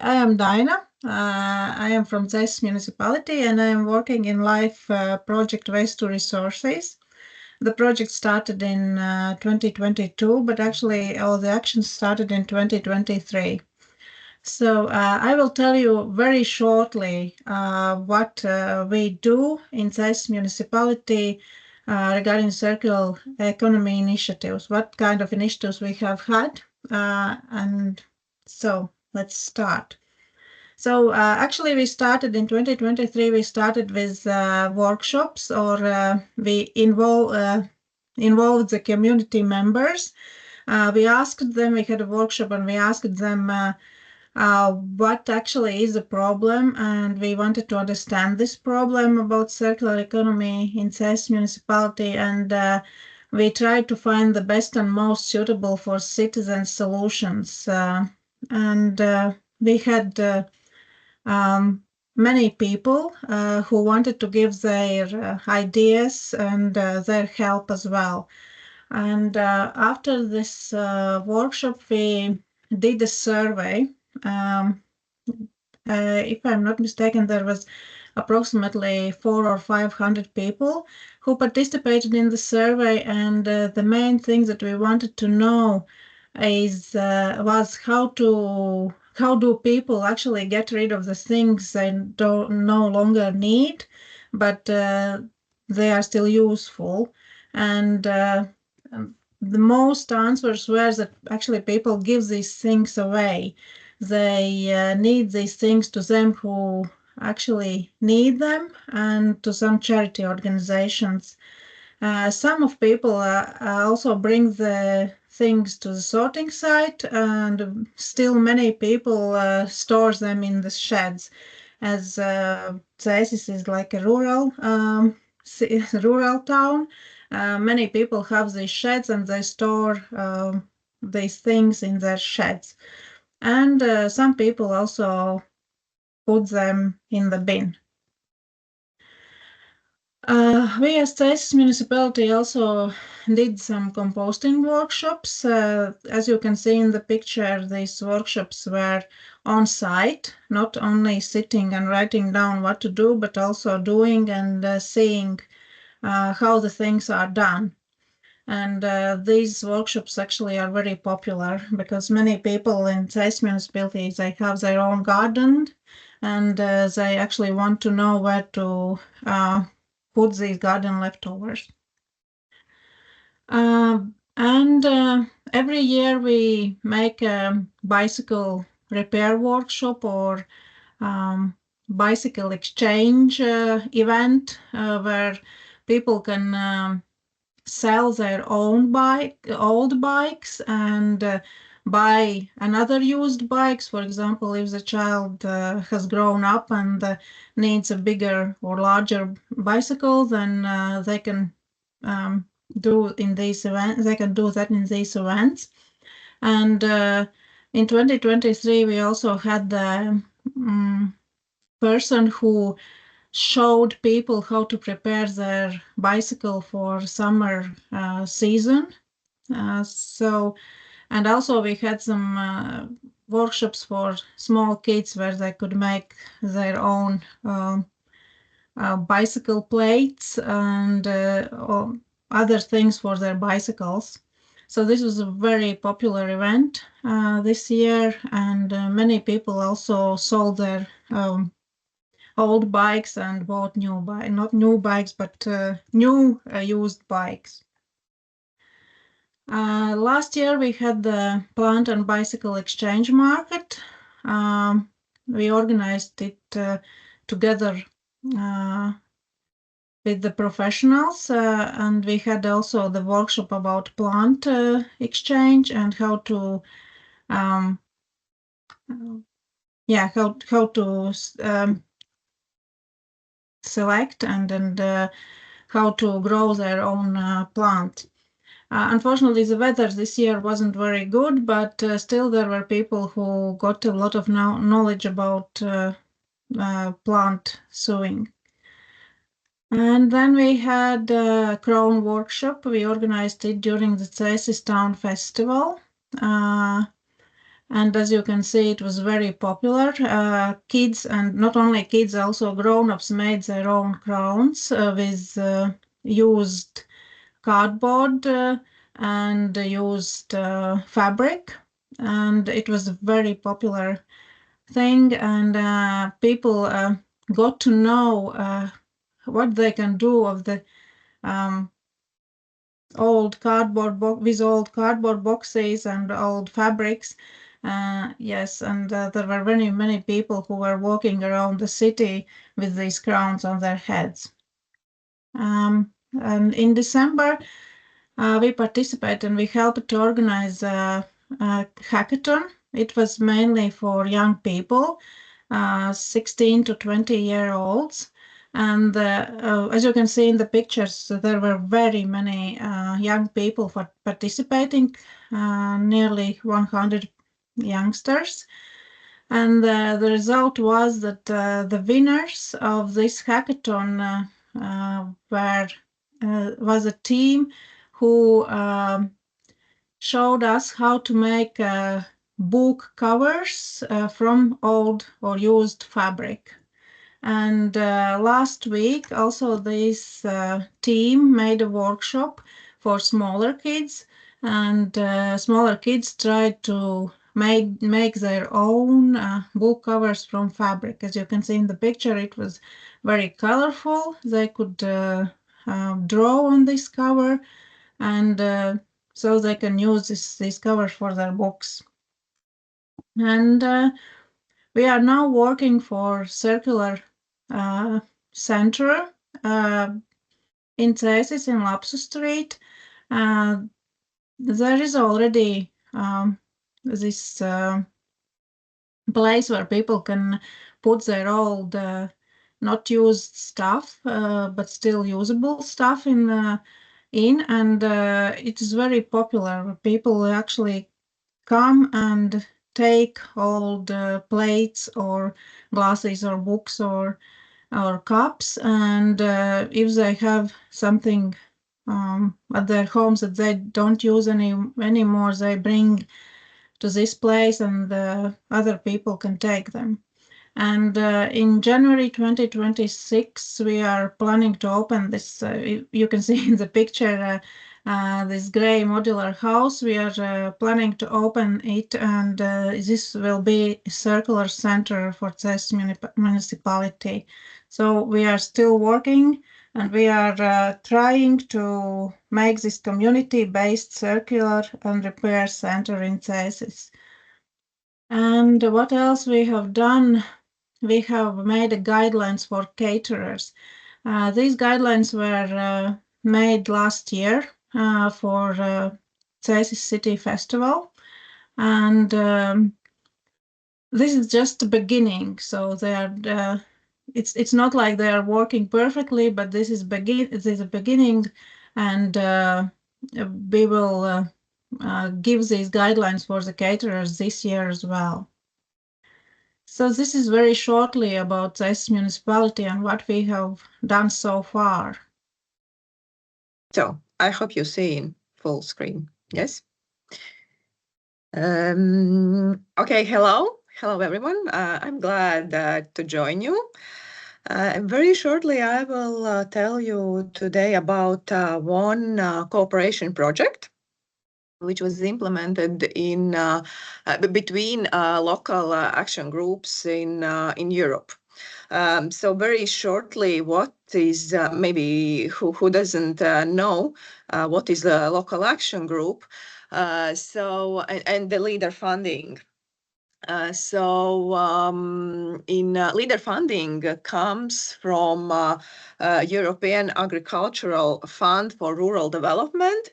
I am Dina. I am from this municipality and I am working in LIFE project Waste to Resources. The project started in 2022, but actually all the actions started in 2023. So I will tell you very shortly what we do in this municipality regarding circular economy initiatives, what kind of initiatives we have had. And so let's start. So actually we started in 2023, we started with workshops or we involved the community members. We asked them, we had a workshop and we asked them what actually is the problem, and we wanted to understand this problem about circular economy in this municipality, and we tried to find the best and most suitable for citizens solutions. And we had many people who wanted to give their ideas and their help as well. And after this workshop, we did a survey. Um, if I'm not mistaken, there was approximately 400 or 500 people who participated in the survey, and the main thing that we wanted to know was how do people actually get rid of the things they don't no longer need, but they are still useful, and the most answers were that actually people give these things away. They need these things to them who actually need them and to some charity organizations. Some of people also bring the things to the sorting site, and still many people store them in the sheds, as Cesis is like a rural town. Many people have these sheds and they store these things in their sheds. And some people also put them in the bin. We as Cesis municipality also did some composting workshops. As you can see in the picture, these workshops were on site, not only sitting and writing down what to do, but also doing and seeing how the things are done. And these workshops actually are very popular because many people in Cesis municipality, they have their own garden and they actually want to know where to put these garden leftovers. And every year we make a bicycle repair workshop or bicycle exchange event where people can sell their own old bikes, and buy another used bikes. For example, if the child has grown up and needs a bigger or larger bicycle, then they can do in these events. They can do that in these events. And in 2023, we also had the person who showed people how to prepare their bicycle for summer season. And also we had some workshops for small kids where they could make their own bicycle plates and other things for their bicycles. So this was a very popular event this year, and many people also sold their old bikes and bought new bikes, not new bikes, but new used bikes. Last year we had the plant and bicycle exchange market. We organized it together with the professionals, and we had also the workshop about plant exchange and how to select and how to grow their own plant. Unfortunately, the weather this year wasn't very good, but still there were people who got a lot of knowledge about plant sowing. And then we had a crown workshop. We organized it during the Cesis Town Festival. And as you can see, it was very popular. Kids, and not only kids, also grown-ups made their own crowns with used cardboard and used fabric. And it was a very popular thing, and people got to know what they can do of the um, old cardboard boxes and old fabrics. Yes, and there were many, many people who were walking around the city with these crowns on their heads. And in December, we participated and we helped to organize a hackathon. It was mainly for young people, 16 to 20-year-olds. And as you can see in the pictures, there were very many young people participating, nearly 100 youngsters. And the result was that the winners of this hackathon was a team who showed us how to make book covers from old or used fabric. And last week, also, this team made a workshop for smaller kids, and smaller kids tried to make their own book covers from fabric. As you can see in the picture, it was very colorful. They could draw on this cover, and so they can use this cover for their books. And we are now working for circular center in Cesis in Lapsu Street. There is already this place where people can put their old not used stuff but still usable stuff in, and it is very popular. People actually come and take old plates or glasses or books or cups, and if they have something at their homes that they don't use anymore, they bring to this place, and other people can take them. And in January 2026, we are planning to open this. You can see in the picture this gray modular house. We are planning to open it, and this will be a circular center for Ces municipality. So we are still working, and we are trying to make this community-based circular and repair center in Cesis. And what else we have done? We have made guidelines for caterers. These guidelines were made last year for Cesis City Festival, and this is just the beginning. So they are. It's not like they are working perfectly, but this is a beginning, and we will give these guidelines for the caterers this year as well. So this is very shortly about this municipality and what we have done so far. So I hope you see in full screen. Yes. Okay. Hello everyone. I'm glad to join you. Very shortly, I will tell you today about one cooperation project which was implemented in between local action groups in Europe. So very shortly, what is maybe who doesn't know what is a local action group? And the leader funding. In leader funding comes from European Agricultural Fund for Rural Development.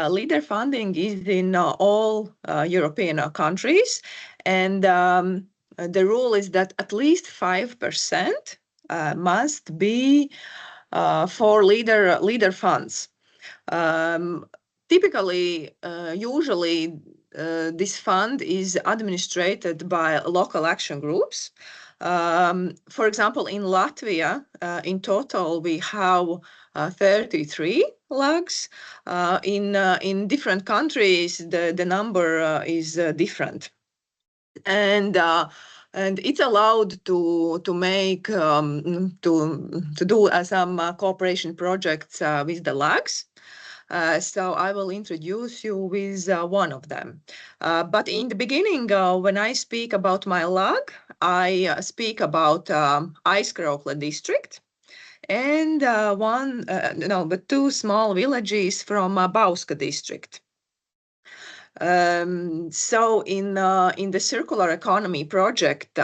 Leader funding is in all European countries, and the rule is that at least 5% must be for leader funds. Typically, usually, this fund is administered by local action groups. For example, in Latvia, in total, we have 33 LAGs. In different countries, the number is different. and it's allowed to make to do some cooperation projects with the lags. So I will introduce you with one of them. But in the beginning, when I speak about my lag, I speak about Aizkraukle district and but two small villages from Bauska district. So in the circular economy project,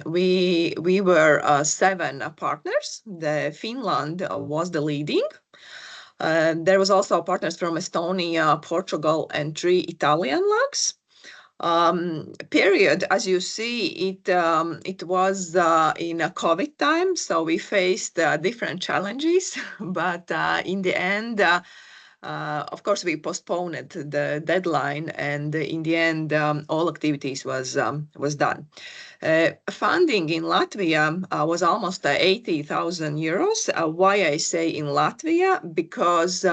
we were seven partners. Finland was the leading. There was also partners from Estonia, Portugal, and three Italian lags. Period. As you see, it was in a COVID time, so we faced different challenges, but in the end. Of course, we postponed the deadline, and in the end, all activities was done. Funding in Latvia was almost 80,000 euros. Why I say in Latvia? Because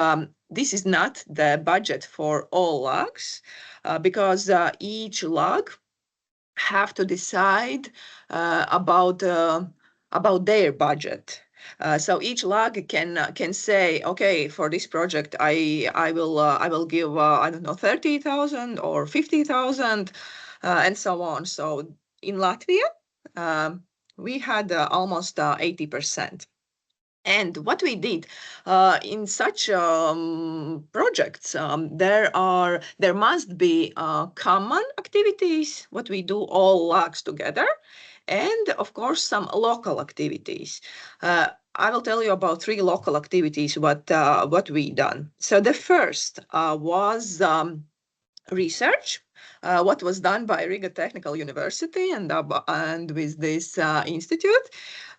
this is not the budget for all lags, because each lag have to decide about their budget. So each lag can say, okay, for this project, I will give I don't know 30,000 or 50,000, and so on. So in Latvia, we had almost 80%. And what we did in such projects, there must be common activities, what we do all lags together, and of course some local activities. I will tell you about three local activities what we done. So the first was research. What was done by Riga Technical University and with this institute,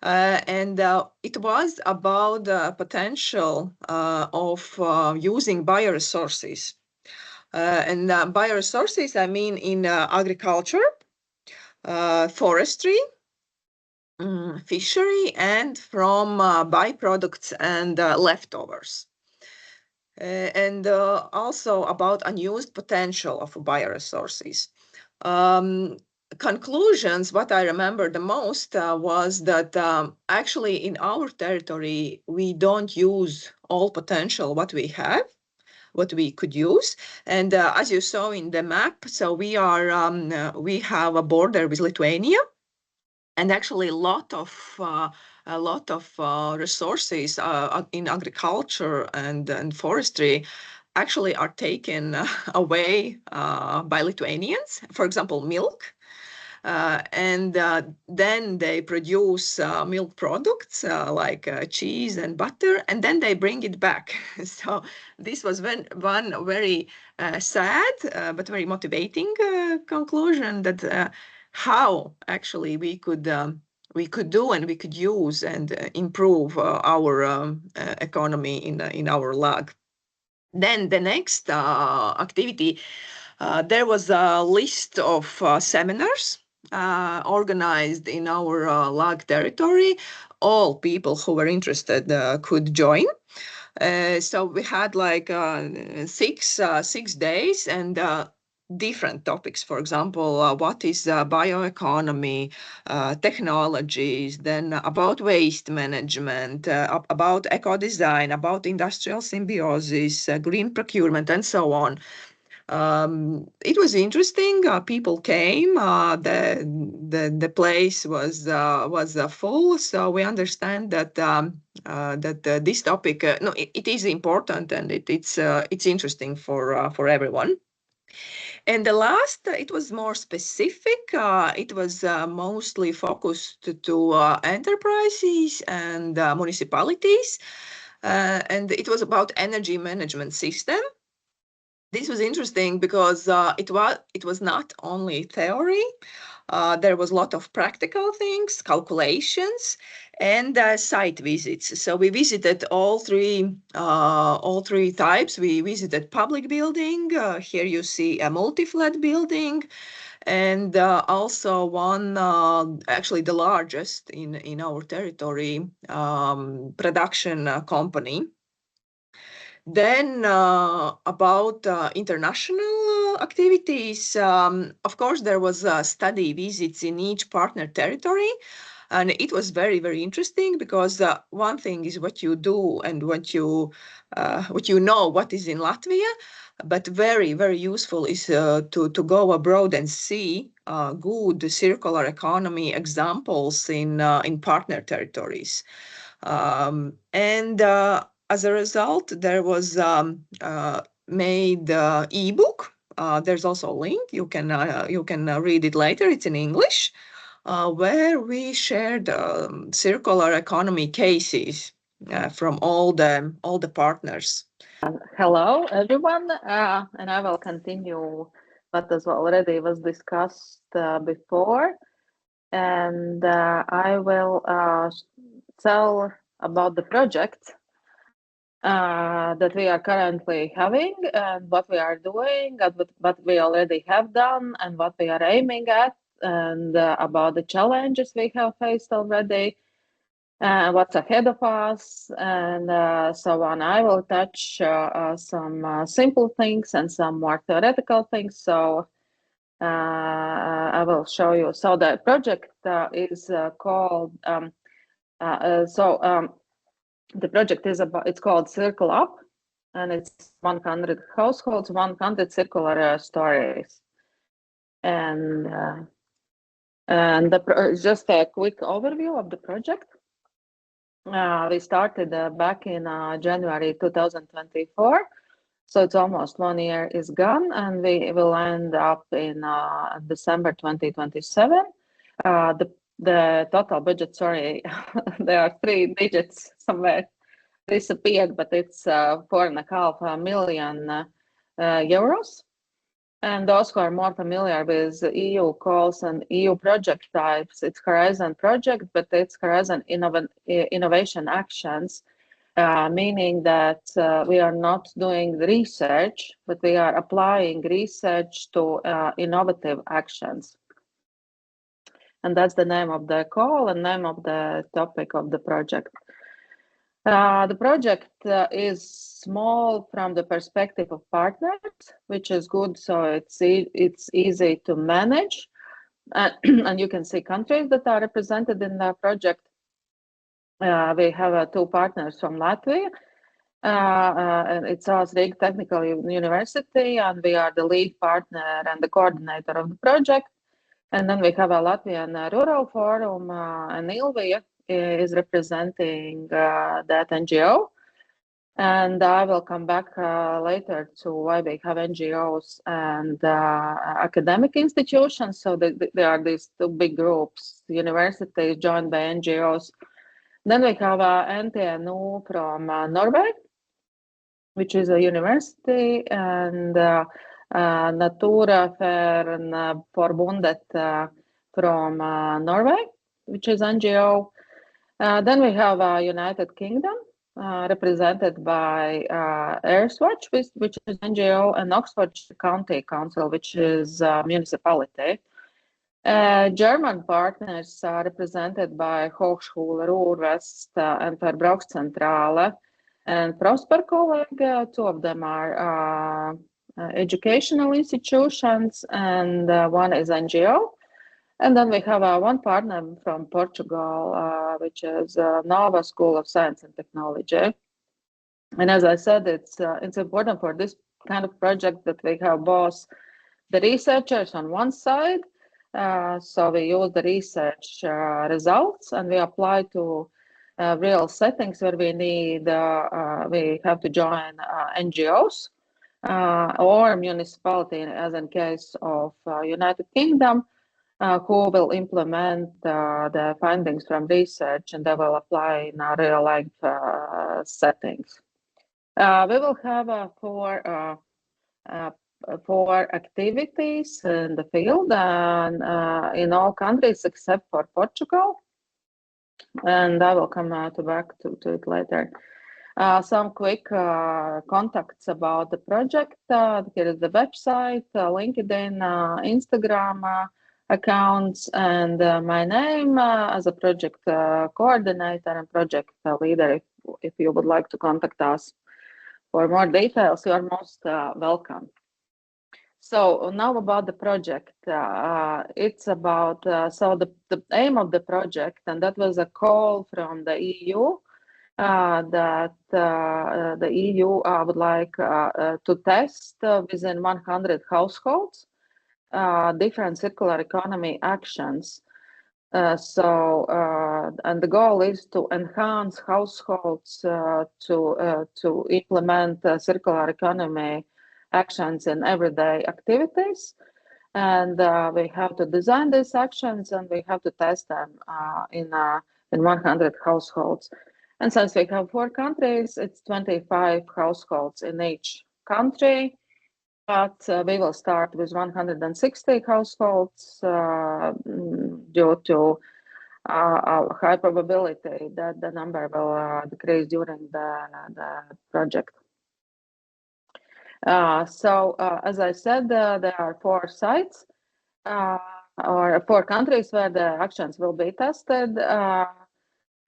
and it was about the potential of using bioresources. And bioresources, I mean in agriculture, forestry, fishery, and from byproducts and leftovers. And also about unused potential of bioresources. Conclusions, what I remember the most was that actually in our territory, we don't use all potential what we have, what we could use. And as you saw in the map, so we have a border with Lithuania, and actually a lot of resources in agriculture and forestry actually are taken away by Lithuanians. For example, milk. And then they produce milk products like cheese and butter, and then they bring it back. So this was one very sad but very motivating conclusion that how actually we could do and we could use and improve our economy in our lag. Then the next activity, there was a list of seminars organized in our lag territory. All people who were interested could join. So we had like 6 days and different topics. For example, what is bioeconomy, technologies, then about waste management, about eco-design, about industrial symbiosis, green procurement, and so on. It was interesting. People came. The place was full. So we understand that this topic, no, it is important and it's interesting for everyone. And the last, it was more specific. It was mostly focused to enterprises and municipalities, and it was about energy management system. This was interesting because it was not only theory. There was a lot of practical things, calculations, and site visits. So we visited all three types. We visited public building. Here you see a multi-flat building, and also one, actually the largest in our territory, production company. Then about international activities, of course, there was study visits in each partner territory. And it was very, very interesting because one thing is what you do and what you know what is in Latvia, but very, very useful is to go abroad and see good circular economy examples in partner territories. And as a result, there was made ebook. There's also a link. You can read it later. It's in English, where we shared circular economy cases from all the partners. Hello, everyone, and I will continue what already was discussed before, and I will tell about the project that we are currently having and what we are doing and what we already have done and what we are aiming at, and about the challenges we have faced already, what's ahead of us, and so on. I will touch some simple things and some more theoretical things. So I will show you. So the project is called. The project is it's called Circle Up, and it's 100 households, 100 circular stories, and just a quick overview of the project. We started back in January 2024, so it's almost 1 year is gone, and we will end up in December 2027. The total budget, sorry, there are 3 digits somewhere disappeared, but it's 4.5 million euros. And those who are more familiar with EU calls and EU project types, it's Horizon project, but it's Horizon innovation actions, meaning that we are not doing the research, but we are applying research to innovative actions. And that's the name of the call and name of the topic of the project. The project is small from the perspective of partners, which is good. So it's easy to manage, and you can see countries that are represented in the project. We have 2 partners from Latvia, and it's Riga Technical University, and we are the lead partner and the coordinator of the project. And then we have a Latvian Rural Forum, and Ilvija is representing that NGO. And I will come back later to why we have NGOs and academic institutions. So there are these 2 big groups, universities joined by NGOs. Then we have NTNU from Norway, which is a university, and Naturvernforbundet from Norway, which is NGO. Then we have United Kingdom, represented by Earthwatch, which is NGO, and Oxfordshire County Council, which is municipality. German partners are represented by Hochschule Ruhr-West and Verbrauchszentrale and Prosper Colleague. 2 of them are educational institutions, and one is NGO. And then we have 1 partner from Portugal, which is Nova School of Science and Technology. And as I said, it's important for this kind of project that we have both the researchers on one side. So we use the research results and we apply to real settings where we need, we have to join NGOs or municipality, as in case of United Kingdom, who will implement the findings from research, and they will apply in real life settings. We will have 4 activities in the field and in all countries except for Portugal, and I will come back to it later. Some quick contacts about the project. Here is the website, LinkedIn, Instagram accounts, and my name as a project coordinator and project leader. If you would like to contact us for more details, you are most welcome. So now about the project. It's about, so the aim of the project, and that was a call from the EU, that the EU would like to test within 100 households different circular economy actions. And the goal is to enhance households to implement circular economy actions in everyday activities. And we have to design these actions, and we have to test them in 100 households. And since we have 4 countries, it's 25 households in each country. But we will start with 160 households due to high probability that the number will decrease during the project. As I said, there are 4 sites or 4 countries where the actions will be tested.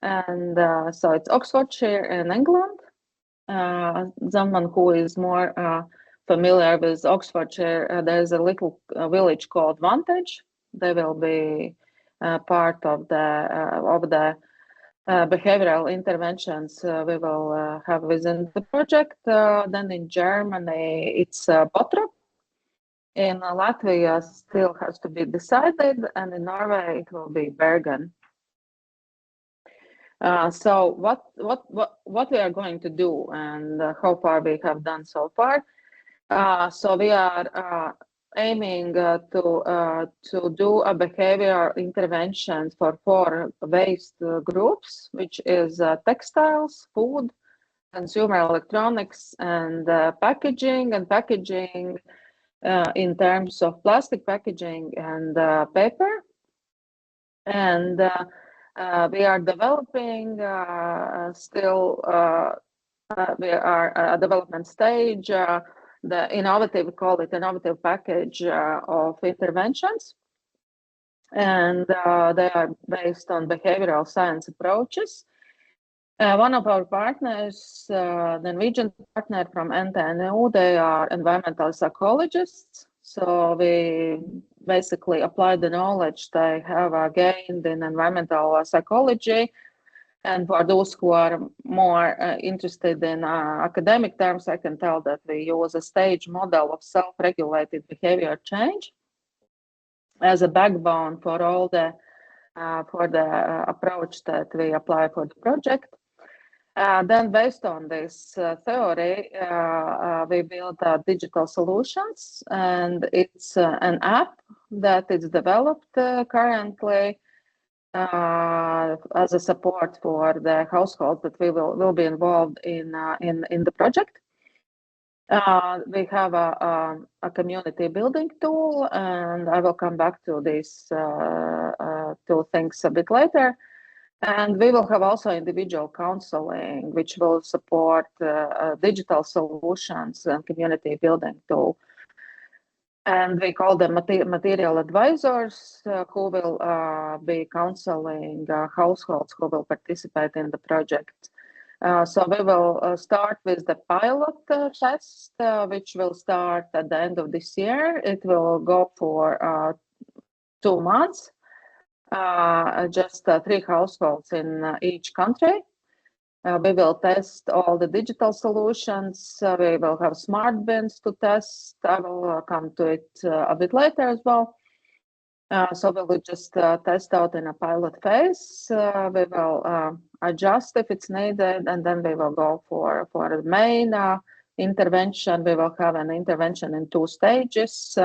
So it's Oxfordshire in England. Someone who is more familiar with Oxfordshire, there's a little village called Vantage. They will be part of the behavioral interventions we will have within the project. Then in Germany, it's Bottrop. In Latvia, still has to be decided, and in Norway, it will be Bergen. So what we are going to do, and how far we have done so far. So we are aiming to do a behavioral intervention for 4 waste groups, which is textiles, food, consumer electronics, and packaging. And packaging in terms of plastic packaging and paper. And we are developing still. We are at a development stage. The innovative, we call it innovative package of interventions, and they are based on behavioral science approaches. One of our partners, the Norwegian partner from NTNU, they are environmental psychologists. So we basically apply the knowledge they have gained in environmental psychology. And for those who are more interested in academic terms, I can tell that we use a stage model of self-regulated behavior change as a backbone for all the approach that we apply for the project. Then, based on this theory, we built digital solutions, and it's an app that is developed currently as a support for the household that we will be involved in the project. We have a community building tool, and I will come back to these 2 things a bit later. And we will have also individual counseling, which will support digital solutions and community building tool. And we call them material advisors who will be counseling households who will participate in the project. So we will start with the pilot test, which will start at the end of this year. It will go for 2 months, just 3 households in each country. We will test all the digital solutions. We will have smart bins to test. I will come to it a bit later as well. So we will just test out in a pilot phase. We will adjust if it's needed, and then we will go for the main intervention. We will have an intervention in 2 stages.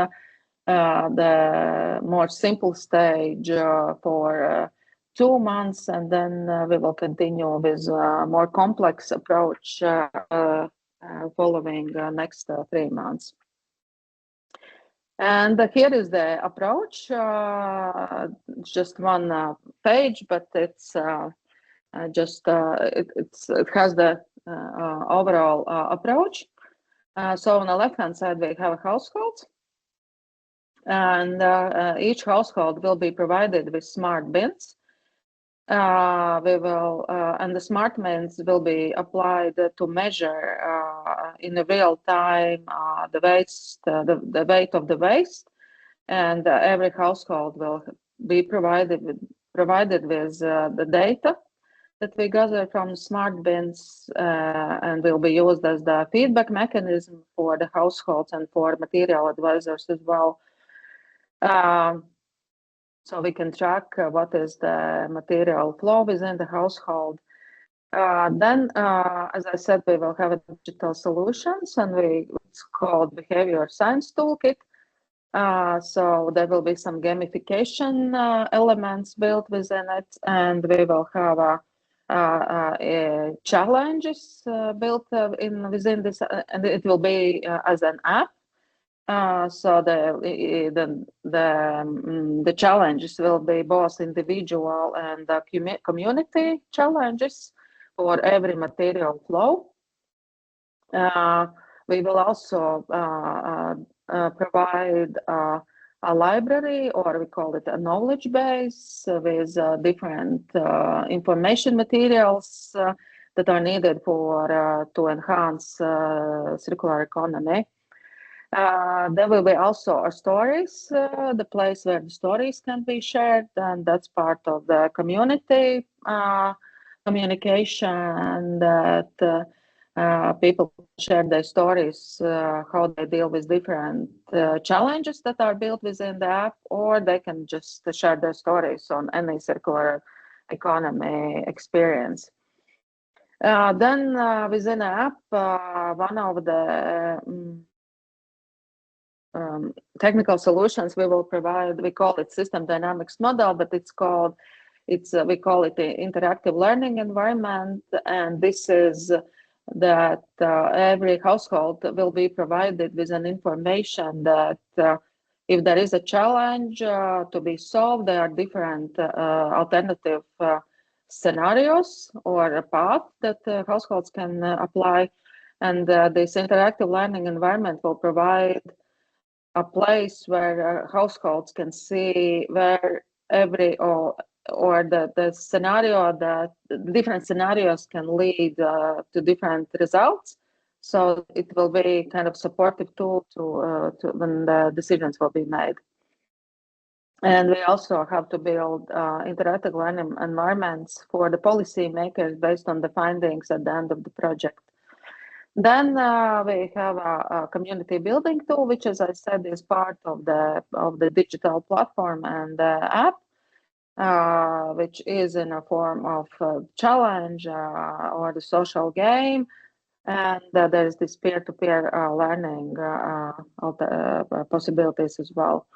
The more simple stage for 2 months, and then we will continue with a more complex approach following next 3 months. And here is the approach. It's just 1 page, but it's it has the overall approach. So on the left-hand side, we have households. And each household will be provided with smart bins. And the smart bins will be applied to measure in a real time the waste, the weight of the waste, and every household will be provided with the data that we gather from smart bins and will be used as the feedback mechanism for the households and for material advisors as well. So we can track what is the material flow within the household. Then, as I said, we will have digital solutions, and it's called Behavior Science Toolkit. So there will be some gamification elements built within it, and we will have challenges built within this, and it will be as an app. So the challenges will be both individual and community challenges for every material flow. We will also provide a library, or we call it a knowledge base, with different information materials that are needed for to enhance circular economy. There will be also stories, the place where the stories can be shared, and that's part of the community communication, that people share their stories, how they deal with different challenges that are built within the app, or they can just share their stories on any circular economy experience. Then within the app, one of the technical solutions we will provide, we call it system dynamics model, but we call it the interactive learning environment. And this is that every household will be provided with an information that if there is a challenge to be solved, there are different alternative scenarios or a path that households can apply. And this interactive learning environment will provide a place where households can see where every or the scenario, that different scenarios can lead to different results. So it will be kind of supportive tool to when the decisions will be made. And we also have to build interactive learning environments for the policy makers based on the findings at the end of the project. Then we have a community building tool, which, as I said, is part of the digital platform and the app, which is in a form of challenge or the social game. And there's this peer-to-peer learning possibilities as well.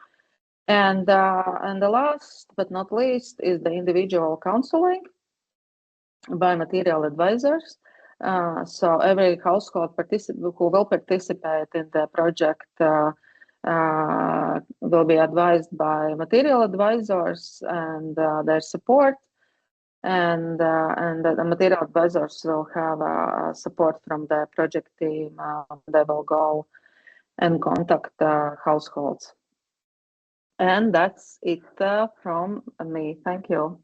And the last but not least is the individual counseling by material advisors. So every household who will participate in the project will be advised by material advisors and their support, and the material advisors will have support from the project team. They will go and contact households. And that's it from me. Thank you.